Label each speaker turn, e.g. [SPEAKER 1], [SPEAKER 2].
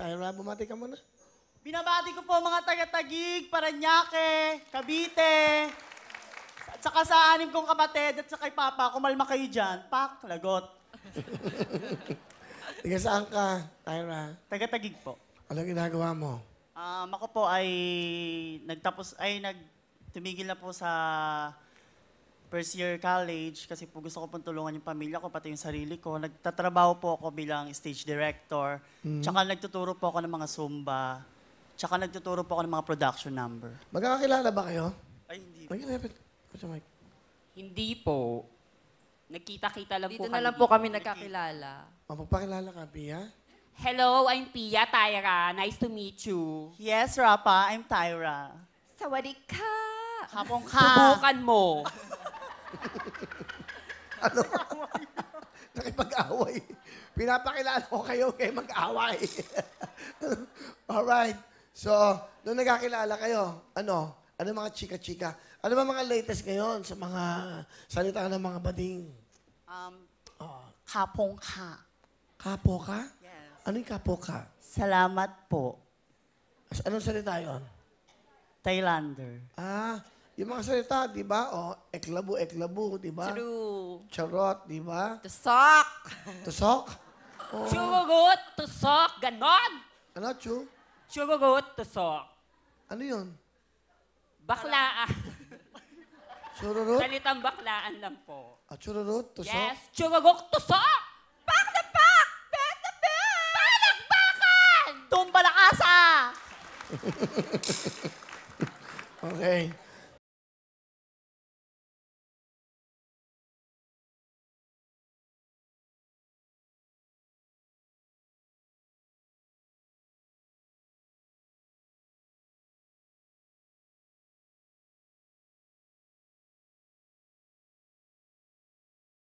[SPEAKER 1] Tyra, bumati ka muna.
[SPEAKER 2] Binabati ko po mga taga-Taguig, Parañaque, Cavite, at saka sa anim kong kapatid at sa kay Papa, kumalma kayo dyan. Pak, lagot.
[SPEAKER 1] Tiga saan ka, Tyra?
[SPEAKER 2] Taga-Taguig po.
[SPEAKER 1] Anong ginagawa mo?
[SPEAKER 2] Ako po ay tumigil na po sa first year college kasi po gusto ko pong tulungan yung pamilya ko, pati yung sarili ko. Nagtatrabaho po ako bilang stage director. Tsaka nagtuturo po ako ng mga Zumba. Tsaka nagtuturo po ako ng mga production number.
[SPEAKER 1] Magkakakilala ba kayo?
[SPEAKER 2] Ay, hindi.
[SPEAKER 1] Magkakilala. Mic.
[SPEAKER 3] Hindi po. Nagkita-kita lang
[SPEAKER 4] Dito
[SPEAKER 3] po
[SPEAKER 4] na
[SPEAKER 3] kami.
[SPEAKER 4] lang po kami nagkakilala.
[SPEAKER 1] Mapagpakilala ka, Pia?
[SPEAKER 3] Hello, I'm Pia Tyra. Nice to meet you.
[SPEAKER 2] Yes, Rapa, I'm Tyra.
[SPEAKER 4] Sawadee ka!
[SPEAKER 2] Hapong ka.
[SPEAKER 3] Subukan mo.
[SPEAKER 1] Ano? Nakipag-away. Pinapakilala ko kayo kay mag-away. Alright. So, nung nagkakilala kayo, ano mga chika-chika? Ano ba mga latest ngayon sa mga salita ng mga bading?
[SPEAKER 2] Hapong ka.
[SPEAKER 1] Kapo ka?
[SPEAKER 2] Yes.
[SPEAKER 1] Ano yung kapo ka?
[SPEAKER 2] Salamat po.
[SPEAKER 1] Anong salita yon?
[SPEAKER 2] Thailander.
[SPEAKER 1] Yung mga salita, di ba? Eklabu, di ba?
[SPEAKER 4] True.
[SPEAKER 1] Charot, di ba?
[SPEAKER 4] Tusok!
[SPEAKER 1] Tusok?
[SPEAKER 3] Chugugut, tusok, ganon.
[SPEAKER 1] Ano, Chu?
[SPEAKER 3] Chugugut, tusok.
[SPEAKER 1] Ano yun?
[SPEAKER 3] Baklaan.
[SPEAKER 1] Chururut?
[SPEAKER 3] Salitang baklaan lang po.
[SPEAKER 1] Chururut? Tusok?
[SPEAKER 3] Yes, chugugut, tusok. Pak na pak! Pak na pak! Palakpakan!
[SPEAKER 2] Tumba na kasa!
[SPEAKER 1] Okay.